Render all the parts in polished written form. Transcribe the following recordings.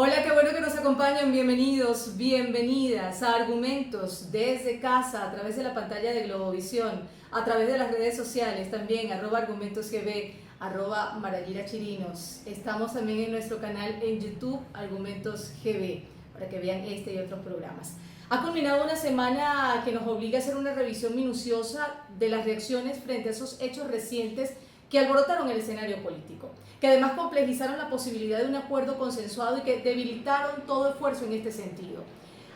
Hola, qué bueno que nos acompañan. Bienvenidos, bienvenidas a Argumentos desde casa, a través de la pantalla de Globovisión, a través de las redes sociales también, @argumentosgb, @marayirachirinos. Estamos también en nuestro canal en YouTube, Argumentos GB, para que vean este y otros programas. Ha culminado una semana que nos obliga a hacer una revisión minuciosa de las reacciones frente a esos hechos recientes que alborotaron el escenario político, que además complejizaron la posibilidad de un acuerdo consensuado y que debilitaron todo esfuerzo en este sentido.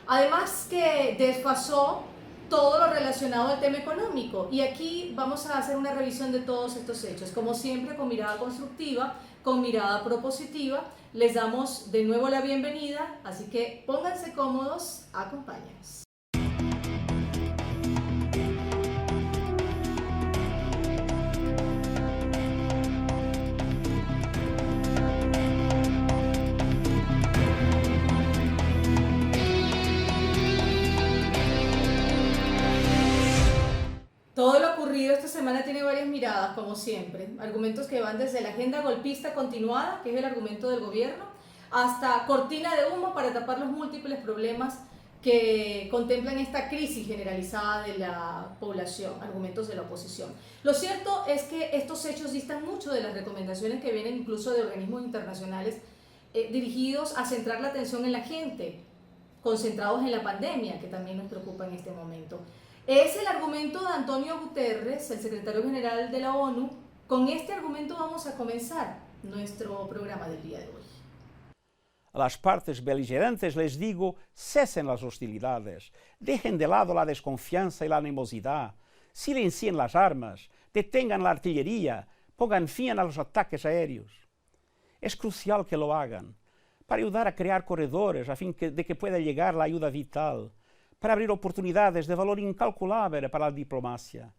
Además que desfasó todo lo relacionado al tema económico, y aquí vamos a hacer una revisión de todos estos hechos, como siempre con mirada constructiva, con mirada propositiva. Les damos de nuevo la bienvenida, así que pónganse cómodos, acompáñenos. Todo lo ocurrido esta semana tiene varias miradas, como siempre. Argumentos que van desde la agenda golpista continuada, que es el argumento del gobierno, hasta cortina de humo para tapar los múltiples problemas que contemplan esta crisis generalizada de la población, argumentos de la oposición. Lo cierto es que estos hechos distan mucho de las recomendaciones que vienen incluso de organismos internacionales dirigidos a centrar la atención en la gente, concentrados en la pandemia, que también nos preocupa en este momento. Es el argumento de Antonio Guterres, el secretario general de la ONU. Con este argumento vamos a comenzar nuestro programa del día de hoy. A las partes beligerantes les digo, cesen las hostilidades, dejen de lado la desconfianza y la animosidad, silencien las armas, detengan la artillería, pongan fin a los ataques aéreos. Es crucial que lo hagan, para ayudar a crear corredores a fin de que pueda llegar la ayuda vital, para abrir oportunidades de valor incalculable para la diplomacia,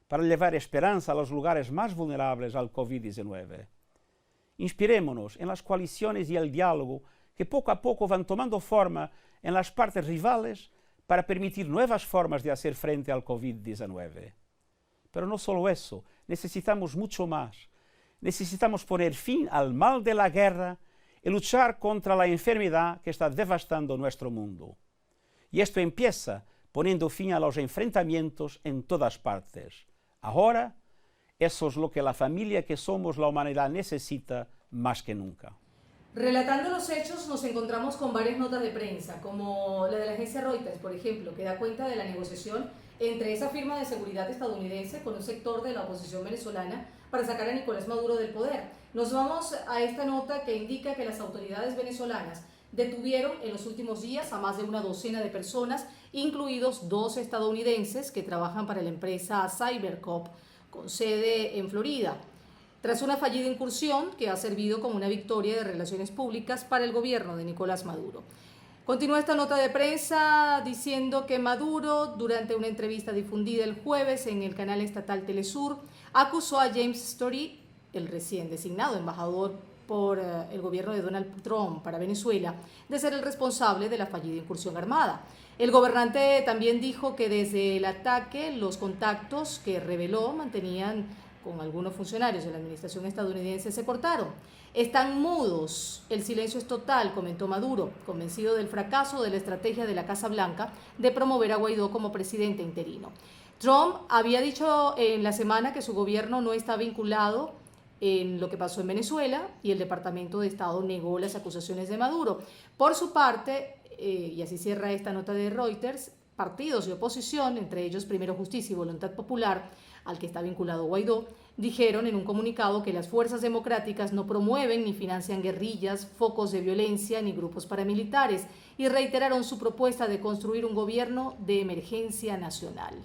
para llevar esperanza a los lugares más vulnerables al COVID-19. Inspirémonos en las coaliciones y el diálogo que poco a poco van tomando forma en las partes rivales para permitir nuevas formas de hacer frente al COVID-19. Pero no solo eso, necesitamos mucho más. Necesitamos poner fin al mal de la guerra y luchar contra la enfermedad que está devastando nuestro mundo. Y esto empieza poniendo fin a los enfrentamientos en todas partes. Ahora, eso es lo que la familia que somos la humanidad necesita más que nunca. Relatando los hechos nos encontramos con varias notas de prensa, como la de la agencia Reuters, por ejemplo, que da cuenta de la negociación entre esa firma de seguridad estadounidense con un sector de la oposición venezolana para sacar a Nicolás Maduro del poder. Nos vamos a esta nota que indica que las autoridades venezolanas detuvieron en los últimos días a más de una docena de personas, incluidos 2 estadounidenses que trabajan para la empresa Cybercop, con sede en Florida, tras una fallida incursión que ha servido como una victoria de relaciones públicas para el gobierno de Nicolás Maduro. Continúa esta nota de prensa diciendo que Maduro, durante una entrevista difundida el jueves en el canal estatal Telesur, acusó a James Story, el recién designado embajador por el gobierno de Donald Trump para Venezuela, de ser el responsable de la fallida incursión armada. El gobernante también dijo que desde el ataque los contactos que reveló mantenían con algunos funcionarios de la administración estadounidense se cortaron. Están mudos, el silencio es total, comentó Maduro, convencido del fracaso de la estrategia de la Casa Blanca de promover a Guaidó como presidente interino. Trump había dicho en la semana que su gobierno no está vinculado en lo que pasó en Venezuela, y el Departamento de Estado negó las acusaciones de Maduro. Por su parte, y así cierra esta nota de Reuters, partidos de oposición, entre ellos Primero Justicia y Voluntad Popular, al que está vinculado Guaidó, dijeron en un comunicado que las fuerzas democráticas no promueven ni financian guerrillas, focos de violencia ni grupos paramilitares, y reiteraron su propuesta de construir un gobierno de emergencia nacional.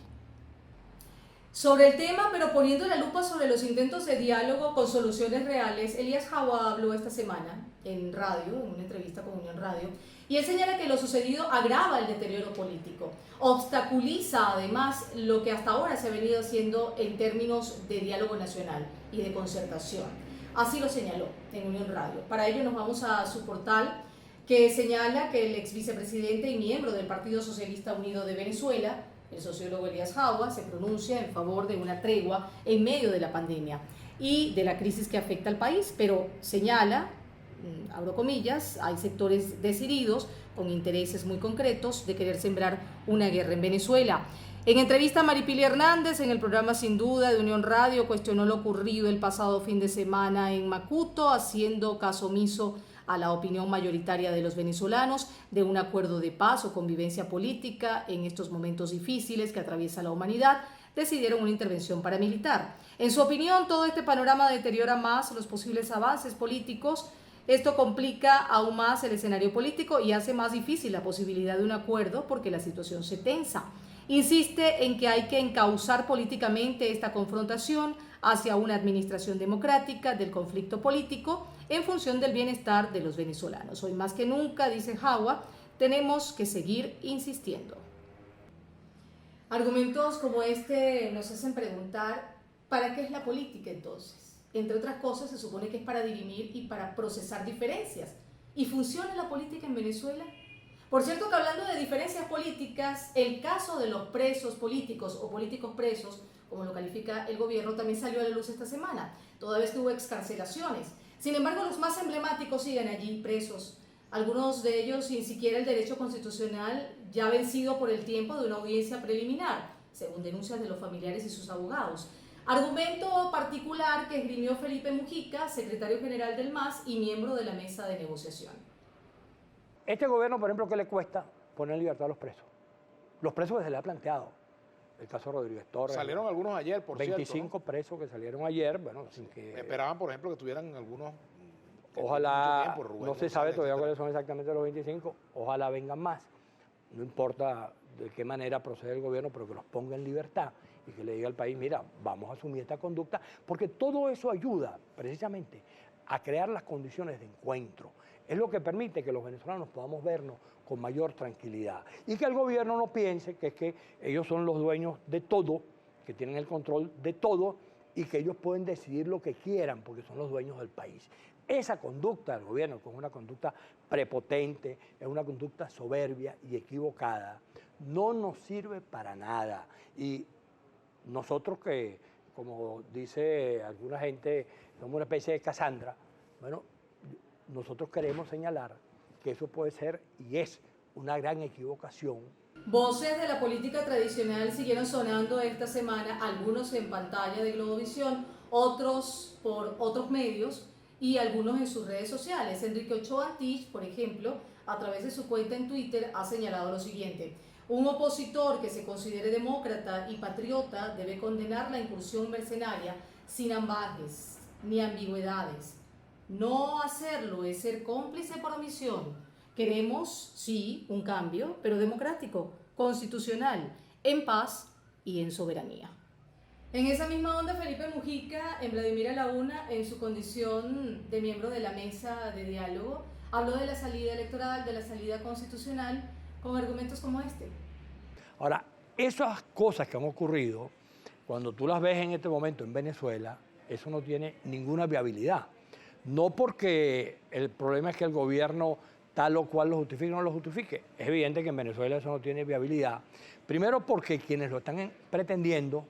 Sobre el tema, pero poniendo la lupa sobre los intentos de diálogo con soluciones reales, Elías Jawa habló esta semana en radio, en una entrevista con Unión Radio, y él señala que lo sucedido agrava el deterioro político, obstaculiza además lo que hasta ahora se ha venido haciendo en términos de diálogo nacional y de concertación. Así lo señaló en Unión Radio. Para ello nos vamos a su portal, que señala que el ex vicepresidente y miembro del Partido Socialista Unido de Venezuela, el sociólogo Elías Jawa, se pronuncia en favor de una tregua en medio de la pandemia y de la crisis que afecta al país, pero señala abro comillas, hay sectores decididos con intereses muy concretos de querer sembrar una guerra en Venezuela. En entrevista a Maripili Hernández en el programa Sin Duda de Unión Radio cuestionó lo ocurrido el pasado fin de semana en Macuto, haciendo caso omiso a la opinión mayoritaria de los venezolanos de un acuerdo de paz o convivencia política en estos momentos difíciles que atraviesa la humanidad. Decidieron una intervención paramilitar. En su opinión, todo este panorama deteriora más los posibles avances políticos. Esto complica aún más el escenario político y hace más difícil la posibilidad de un acuerdo porque la situación se tensa. Insiste en que hay que encauzar políticamente esta confrontación hacia una administración democrática del conflicto político en función del bienestar de los venezolanos. Hoy más que nunca, dice Jagua, tenemos que seguir insistiendo. Argumentos como este nos hacen preguntar, ¿para qué es la política entonces? Entre otras cosas, se supone que es para dirimir y para procesar diferencias. ¿Y funciona la política en Venezuela? Por cierto que hablando de diferencias políticas, el caso de los presos políticos o políticos presos, como lo califica el gobierno, también salió a la luz esta semana, toda vez que hubo excarcelaciones. Sin embargo, los más emblemáticos siguen allí presos. Algunos de ellos sin siquiera el derecho constitucional ya vencido por el tiempo de una audiencia preliminar, según denuncias de los familiares y sus abogados. Argumento particular que esgrimió Felipe Mujica, secretario general del MAS y miembro de la mesa de negociación. Este gobierno, por ejemplo, ¿qué le cuesta poner en libertad a los presos? Los presos que se le ha planteado. El caso Rodríguez Torres. Salieron algunos ayer, por 25 cierto, ¿no? presos que salieron ayer, bueno, sin que... Esperaban, por ejemplo, que tuvieran algunos... Ojalá, tiempo, Rubén no se González, sabe todavía etcétera. cuáles son exactamente los 25, ojalá vengan más. No importa de qué manera procede el gobierno, pero que los ponga en libertad y que le diga al país, mira, vamos a asumir esta conducta, porque todo eso ayuda precisamente a crear las condiciones de encuentro. Es lo que permite que los venezolanos podamos vernos con mayor tranquilidad y que el gobierno no piense que es que ellos son los dueños de todo, que tienen el control de todo y que ellos pueden decidir lo que quieran porque son los dueños del país. Esa conducta del gobierno, que es una conducta prepotente, es una conducta soberbia y equivocada, no nos sirve para nada. Y nosotros que, como dice alguna gente, somos una especie de Casandra, bueno, nosotros queremos señalar que eso puede ser y es una gran equivocación. Voces de la política tradicional siguieron sonando esta semana, algunos en pantalla de Globovisión, otros por otros medios y algunos en sus redes sociales. Enrique Ochoa Antich, por ejemplo, a través de su cuenta en Twitter ha señalado lo siguiente: un opositor que se considere demócrata y patriota debe condenar la incursión mercenaria sin ambajes ni ambigüedades. No hacerlo es ser cómplice por omisión. Queremos, sí, un cambio, pero democrático, constitucional, en paz y en soberanía. En esa misma onda, Felipe Mujica, en Vladimir a la Una, en su condición de miembro de la mesa de diálogo, habló de la salida electoral, de la salida constitucional, con argumentos como este. Ahora, esas cosas que han ocurrido, cuando tú las ves en este momento en Venezuela, eso no tiene ninguna viabilidad. No porque el problema es que el gobierno tal o cual lo justifique o no lo justifique. Es evidente que en Venezuela eso no tiene viabilidad. Primero porque quienes lo están pretendiendo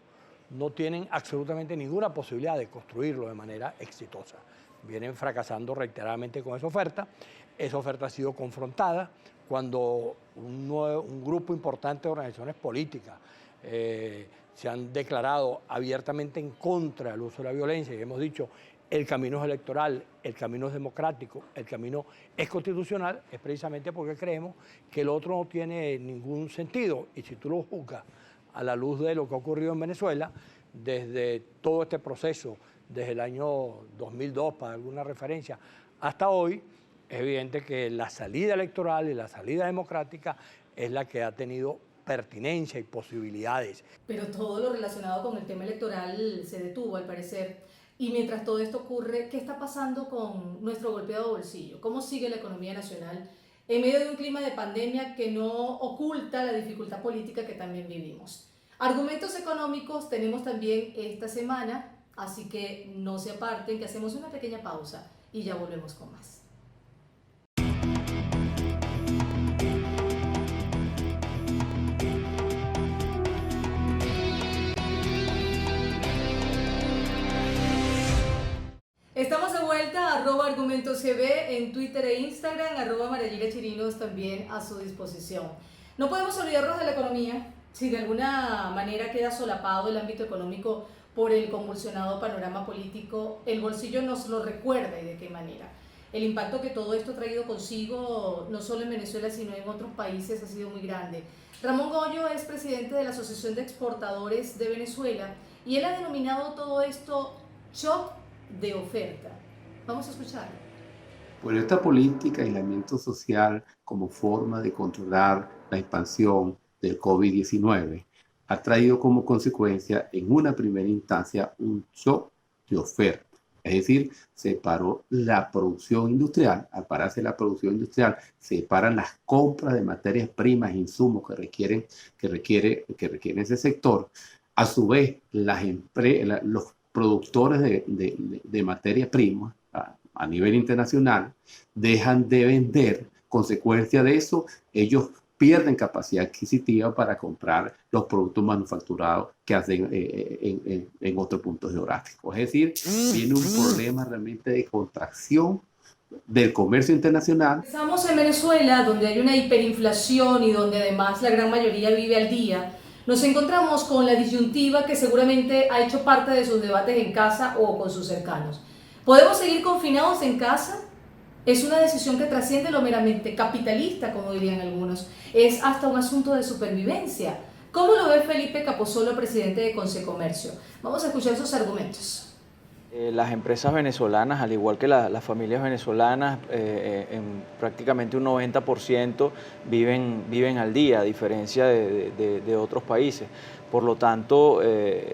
no tienen absolutamente ninguna posibilidad de construirlo de manera exitosa. Vienen fracasando reiteradamente con esa oferta. Esa oferta ha sido confrontada cuando un grupo importante de organizaciones políticas se han declarado abiertamente en contra del uso de la violencia y hemos dicho el camino es electoral, el camino es democrático, el camino es constitucional, es precisamente porque creemos que el otro no tiene ningún sentido. Y si tú lo juzgas a la luz de lo que ha ocurrido en Venezuela, desde todo este proceso, desde el año 2002, para alguna referencia, hasta hoy, es evidente que la salida electoral y la salida democrática es la que ha tenido pertinencia y posibilidades. Pero todo lo relacionado con el tema electoral se detuvo, al parecer. Y mientras todo esto ocurre, ¿qué está pasando con nuestro golpeado bolsillo? ¿Cómo sigue la economía nacional en medio de un clima de pandemia que no oculta la dificultad política que también vivimos? Argumentos económicos tenemos también esta semana, así que no se aparten, que hacemos una pequeña pausa y ya volvemos con más. Estamos de vuelta vuelta, @argumentoscb en Twitter e Instagram, @Marayira Chirinos también a su disposición. No podemos olvidarnos de la economía, si de alguna manera queda solapado el ámbito económico por el convulsionado panorama político, el bolsillo nos lo recuerda y de qué manera. El impacto que todo esto ha traído consigo, no solo en Venezuela, sino en otros países, ha sido muy grande. Ramón Goyo es presidente de la Asociación de Exportadores de Venezuela y él ha denominado todo esto shock de oferta. Vamos a escucharlo. Bueno, esta política de aislamiento social como forma de controlar la expansión del COVID-19 ha traído como consecuencia en una primera instancia un shock de oferta. Es decir, se paró la producción industrial. Al pararse la producción industrial, se paran las compras de materias primas e insumos que requiere ese sector. A su vez, los productores de materias primas a nivel internacional dejan de vender. Consecuencia de eso, ellos pierden capacidad adquisitiva para comprar los productos manufacturados que hacen en otros puntos geográficos. Es decir, viene un problema realmente de contracción del comercio internacional. Estamos en Venezuela, donde hay una hiperinflación y donde además la gran mayoría vive al día. Nos encontramos con la disyuntiva que seguramente ha hecho parte de sus debates en casa o con sus cercanos. ¿Podemos seguir confinados en casa? Es una decisión que trasciende lo meramente capitalista, como dirían algunos. Es hasta un asunto de supervivencia. ¿Cómo lo ve Felipe Capozolo, presidente de Consecomercio? Vamos a escuchar sus argumentos. Las empresas venezolanas, al igual que las familias venezolanas, en prácticamente un 90% viven al día, a diferencia de otros países. Por lo tanto,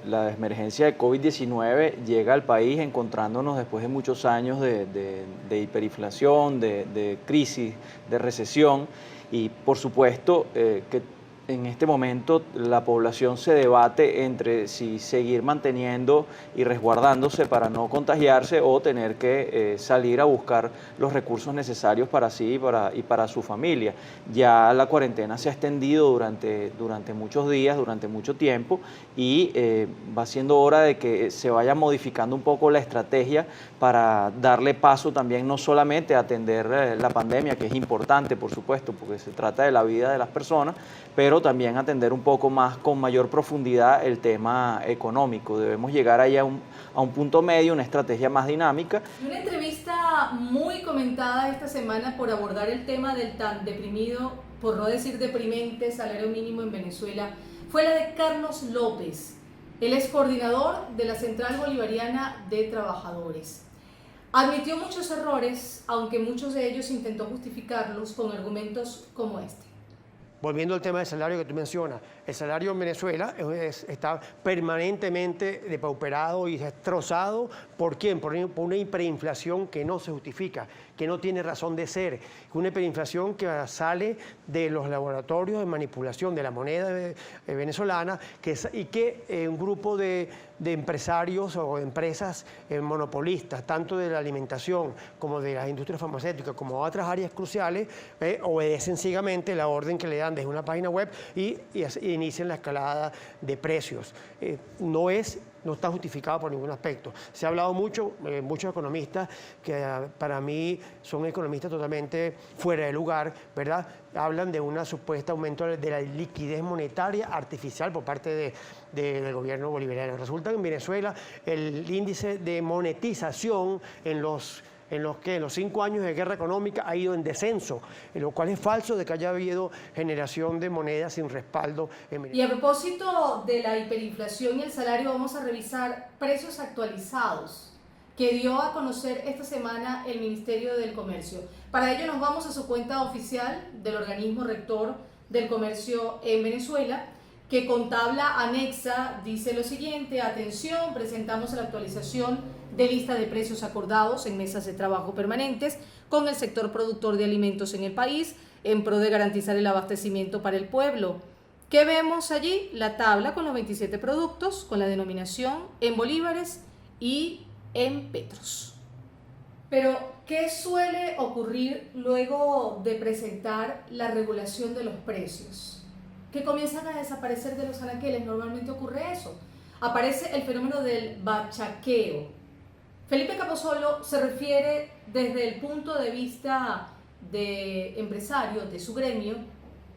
la emergencia de COVID-19 llega al país encontrándonos después de muchos años de hiperinflación, de crisis, de recesión, y por supuesto que en este momento la población se debate entre si seguir manteniendo y resguardándose para no contagiarse o tener que salir a buscar los recursos necesarios para sí y para su familia. Ya la cuarentena se ha extendido durante muchos días, durante mucho tiempo, y va siendo hora de que se vaya modificando un poco la estrategia para darle paso también no solamente a atender la pandemia, que es importante, por supuesto, porque se trata de la vida de las personas, pero también atender un poco más, con mayor profundidad, el tema económico. Debemos llegar ahí a un punto medio, una estrategia más dinámica. Una entrevista muy comentada esta semana por abordar el tema del tan deprimido, por no decir deprimente, salario mínimo en Venezuela, fue la de Carlos López. Él es coordinador de la Central Bolivariana de Trabajadores. Admitió muchos errores, aunque muchos de ellos intentó justificarlos con argumentos como este. Volviendo al tema del salario que tú mencionas, el salario en Venezuela está permanentemente depauperado y destrozado. ¿Por quién? Por una hiperinflación que no se justifica, que no tiene razón de ser. Una hiperinflación que sale de los laboratorios de manipulación de la moneda venezolana y que un grupo de empresarios o empresas monopolistas, tanto de la alimentación como de las industrias farmacéuticas, como otras áreas cruciales, obedecen ciegamente la orden que le dan desde una página web y inician la escalada de precios. No está justificado por ningún aspecto. Se ha hablado mucho, muchos economistas, que para mí son economistas totalmente fuera de lugar, ¿verdad? Hablan de un supuesto aumento de la liquidez monetaria artificial por parte del gobierno bolivariano. Resulta que en Venezuela el índice de monetización en los 5 años de guerra económica ha ido en descenso, lo cual es falso de que haya habido generación de monedas sin respaldo en Venezuela. Y a propósito de la hiperinflación y el salario, vamos a revisar precios actualizados que dio a conocer esta semana el Ministerio del Comercio. Para ello nos vamos a su cuenta oficial del organismo rector del comercio en Venezuela, que con tabla anexa dice lo siguiente: atención, presentamos la actualización de lista de precios acordados en mesas de trabajo permanentes con el sector productor de alimentos en el país en pro de garantizar el abastecimiento para el pueblo. ¿Qué vemos allí? La tabla con los 27 productos, con la denominación en bolívares y en petros. Pero, ¿qué suele ocurrir luego de presentar la regulación de los precios? Que comienzan a desaparecer de los anaqueles. Normalmente ocurre eso. Aparece el fenómeno del bachaqueo. Felipe Capozolo se refiere desde el punto de vista de empresario, de su gremio,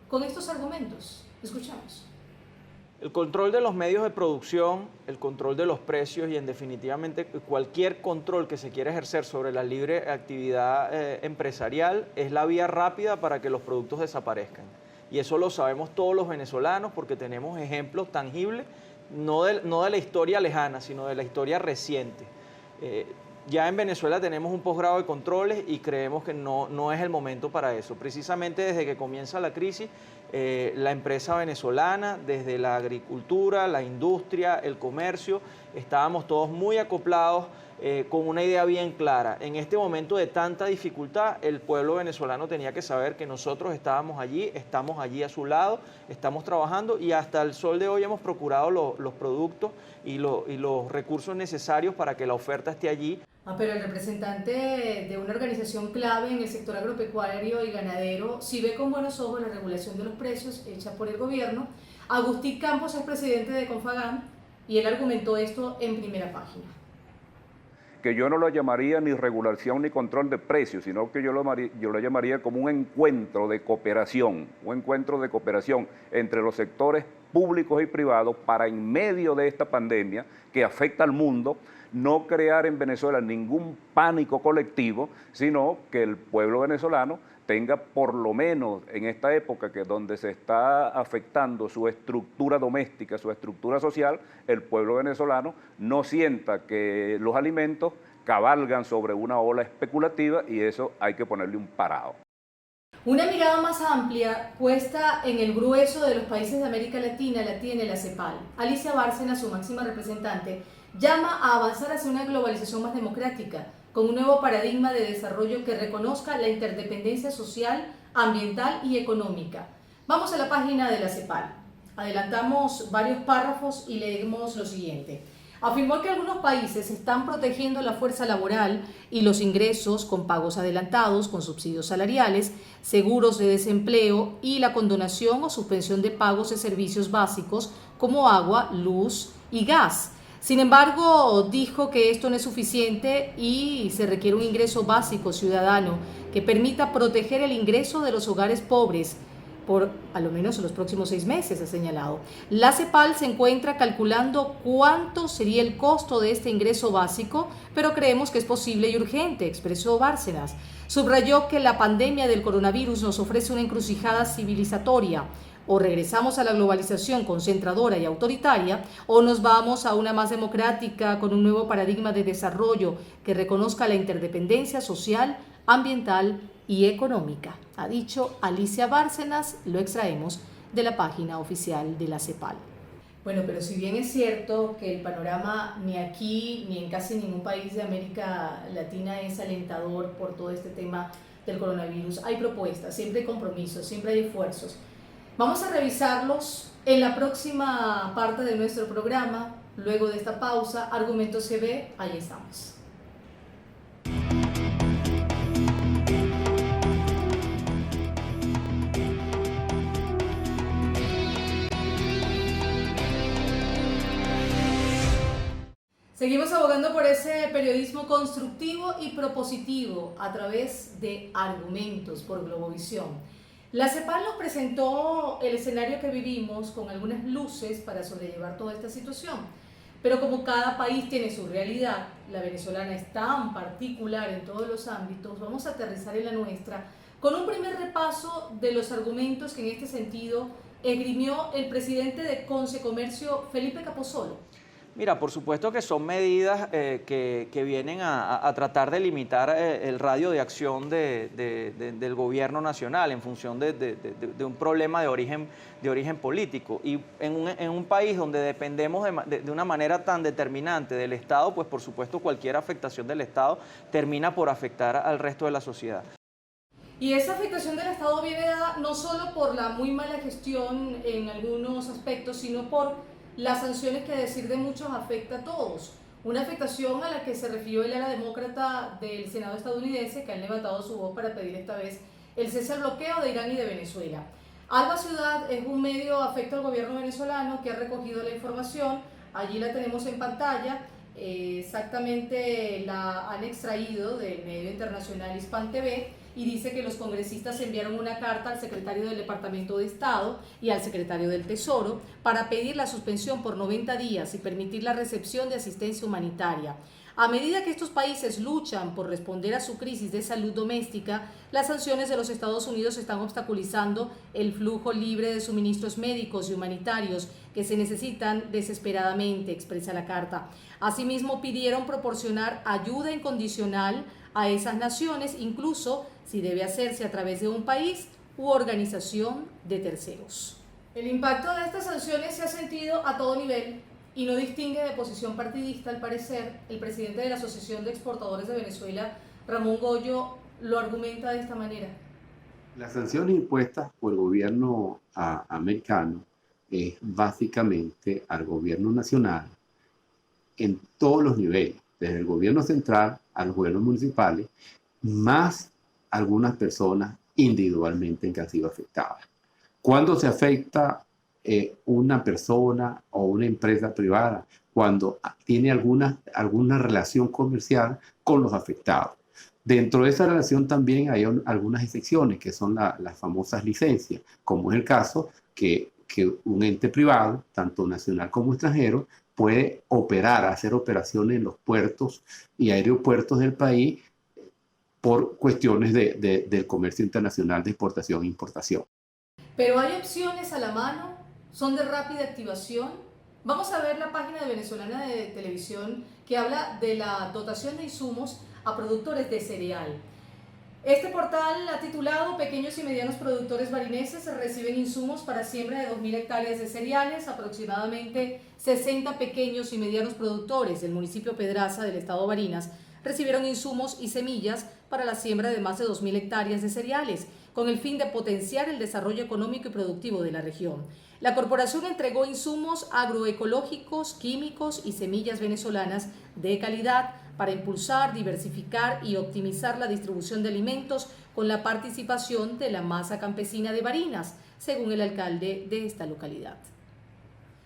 con estos argumentos. Escuchamos. El control de los medios de producción, el control de los precios y en definitivamente cualquier control que se quiera ejercer sobre la libre actividad empresarial es la vía rápida para que los productos desaparezcan. Y eso lo sabemos todos los venezolanos porque tenemos ejemplos tangibles, no de la historia lejana, sino de la historia reciente. Ya en Venezuela tenemos un posgrado de controles y creemos que no es el momento para eso. Precisamente desde que comienza la crisis, la empresa venezolana, desde la agricultura, la industria, el comercio, estábamos todos muy acoplados con una idea bien clara. En este momento de tanta dificultad, el pueblo venezolano tenía que saber que nosotros estábamos allí, estamos allí a su lado, estamos trabajando y hasta el sol de hoy hemos procurado los productos y los recursos necesarios para que la oferta esté allí. Pero el representante de una organización clave en el sector agropecuario y ganadero sí ve con buenos ojos la regulación de los precios hecha por el gobierno. Agustín Campos es presidente de Confagam y él argumentó esto en primera página. Que yo no lo llamaría ni regulación ni control de precios, sino que yo lo llamaría como un encuentro de cooperación entre los sectores públicos y privados para en medio de esta pandemia que afecta al mundo, no crear en Venezuela ningún pánico colectivo, sino que el pueblo venezolano tenga por lo menos en esta época que donde se está afectando su estructura doméstica, su estructura social, el pueblo venezolano no sienta que los alimentos cabalgan sobre una ola especulativa y eso hay que ponerle un parado. Una mirada más amplia, puesta en el grueso de los países de América Latina, la tiene la CEPAL. Alicia Bárcenas, su máxima representante, llama a avanzar hacia una globalización más democrática, con un nuevo paradigma de desarrollo que reconozca la interdependencia social, ambiental y económica. Vamos a la página de la CEPAL. Adelantamos varios párrafos y leemos lo siguiente. Afirmó que algunos países están protegiendo la fuerza laboral y los ingresos con pagos adelantados, con subsidios salariales, seguros de desempleo y la condonación o suspensión de pagos de servicios básicos como agua, luz y gas. Sin embargo, dijo que esto no es suficiente y se requiere un ingreso básico ciudadano que permita proteger el ingreso de los hogares pobres por a lo menos los próximos 6 meses, ha señalado. La CEPAL se encuentra calculando cuánto sería el costo de este ingreso básico, pero creemos que es posible y urgente, expresó Bárcenas. Subrayó que la pandemia del coronavirus nos ofrece una encrucijada civilizatoria. O regresamos a la globalización concentradora y autoritaria, o nos vamos a una más democrática con un nuevo paradigma de desarrollo que reconozca la interdependencia social, ambiental y económica. Ha dicho Alicia Bárcenas, lo extraemos de la página oficial de la CEPAL. Bueno, pero si bien es cierto que el panorama ni aquí ni en casi ningún país de América Latina es alentador por todo este tema del coronavirus, hay propuestas, siempre hay compromisos, siempre hay esfuerzos. Vamos a revisarlos en la próxima parte de nuestro programa. Luego de esta pausa, Argumentos GB, ahí estamos. Seguimos abogando por ese periodismo constructivo y propositivo a través de argumentos por Globovisión. La CEPAL nos presentó el escenario que vivimos con algunas luces para sobrellevar toda esta situación. Pero como cada país tiene su realidad, la venezolana es tan particular en todos los ámbitos, vamos a aterrizar en la nuestra con un primer repaso de los argumentos que en este sentido esgrimió el presidente de Concecomercio, Felipe Capozolo. Mira, por supuesto que son medidas que vienen a tratar de limitar el radio de acción del gobierno nacional en función de un problema de origen político. Y en un país donde dependemos de una manera tan determinante del Estado, pues por supuesto cualquier afectación del Estado termina por afectar al resto de la sociedad. Y esa afectación del Estado viene dada no solo por la muy mala gestión en algunos aspectos, sino por las sanciones que, a decir de muchos, afecta a todos. Una afectación a la que se refirió el ala demócrata del Senado estadounidense, que han levantado su voz para pedir esta vez el cese al bloqueo de Irán y de Venezuela. Alba Ciudad es un medio afecto al gobierno venezolano que ha recogido la información, allí la tenemos en pantalla, Exactamente la han extraído del medio internacional Hispan TV y dice que los congresistas enviaron una carta al secretario del Departamento de Estado y al secretario del Tesoro para pedir la suspensión por 90 días y permitir la recepción de asistencia humanitaria. A medida que estos países luchan por responder a su crisis de salud doméstica, las sanciones de los Estados Unidos están obstaculizando el flujo libre de suministros médicos y humanitarios que se necesitan desesperadamente, expresa la carta. Asimismo, pidieron proporcionar ayuda incondicional a esas naciones, incluso si debe hacerse a través de un país u organización de terceros. El impacto de estas sanciones se ha sentido a todo nivel y no distingue de posición partidista, al parecer. El presidente de la Asociación de Exportadores de Venezuela, Ramón Goyo, lo argumenta de esta manera. Las sanciones impuestas por el gobierno americano es básicamente al gobierno nacional en todos los niveles, desde el gobierno central a los gobiernos municipales, más algunas personas individualmente que han sido afectadas. ¿Cuándo se afecta una persona o una empresa privada? Cuando tiene alguna relación comercial con los afectados. Dentro de esa relación también hay algunas excepciones, que son las famosas licencias, como es el caso que un ente privado, tanto nacional como extranjero, puede hacer operaciones en los puertos y aeropuertos del país por cuestiones del comercio internacional de exportación e importación. Pero hay opciones a la mano, son de rápida activación. Vamos a ver la página de Venezolana de Televisión que habla de la dotación de insumos a productores de cereal. Este portal ha titulado "Pequeños y medianos productores barineses reciben insumos para siembra de 2.000 hectáreas de cereales". Aproximadamente 60 pequeños y medianos productores del municipio Pedraza del estado Barinas recibieron insumos y semillas para la siembra de más de 2.000 hectáreas de cereales, con el fin de potenciar el desarrollo económico y productivo de la región. La corporación entregó insumos agroecológicos, químicos y semillas venezolanas de calidad para impulsar, diversificar y optimizar la distribución de alimentos con la participación de la masa campesina de Barinas, según el alcalde de esta localidad.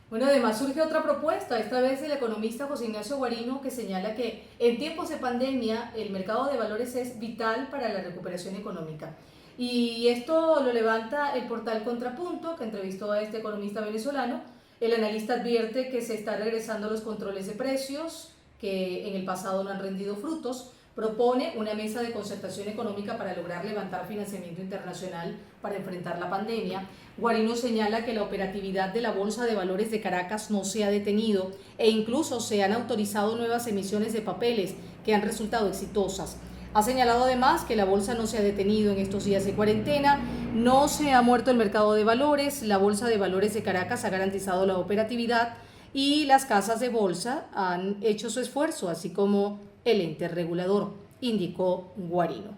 Bueno, además surge otra propuesta, esta vez del economista José Ignacio Guarino, que señala que en tiempos de pandemia el mercado de valores es vital para la recuperación económica. Y esto lo levanta el portal Contrapunto, que entrevistó a este economista venezolano. El analista advierte que se está regresando a los controles de precios, que en el pasado no han rendido frutos. Propone una mesa de concertación económica para lograr levantar financiamiento internacional para enfrentar la pandemia. Guarino señala que la operatividad de la Bolsa de Valores de Caracas no se ha detenido e incluso se han autorizado nuevas emisiones de papeles que han resultado exitosas. Ha señalado además que la bolsa no se ha detenido en estos días de cuarentena, no se ha muerto el mercado de valores, la Bolsa de Valores de Caracas ha garantizado la operatividad y las casas de bolsa han hecho su esfuerzo, así como el ente regulador, indicó Guarino.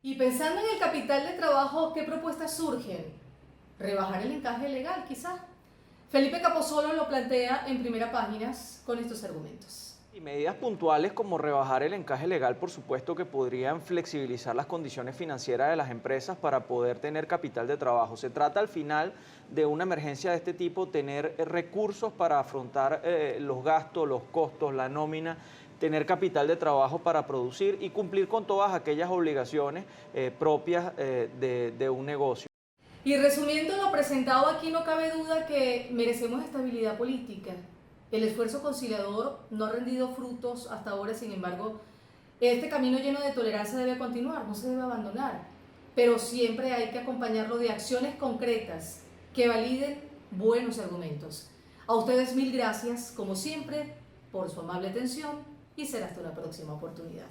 Y pensando en el capital de trabajo, ¿qué propuestas surgen? ¿Rebajar el encaje legal, quizá? Felipe Capozolo lo plantea en Primera Páginas con estos argumentos. Y medidas puntuales como rebajar el encaje legal, por supuesto que podrían flexibilizar las condiciones financieras de las empresas para poder tener capital de trabajo. Se trata al final de una emergencia de este tipo, tener recursos para afrontar los gastos, los costos, la nómina, tener capital de trabajo para producir y cumplir con todas aquellas obligaciones propias de un negocio. Y resumiendo lo presentado aquí, no cabe duda que merecemos estabilidad política. El esfuerzo conciliador no ha rendido frutos hasta ahora, sin embargo, este camino lleno de tolerancia debe continuar, no se debe abandonar, pero siempre hay que acompañarlo de acciones concretas que validen buenos argumentos. A ustedes 1000 gracias, como siempre, por su amable atención y será hasta una próxima oportunidad.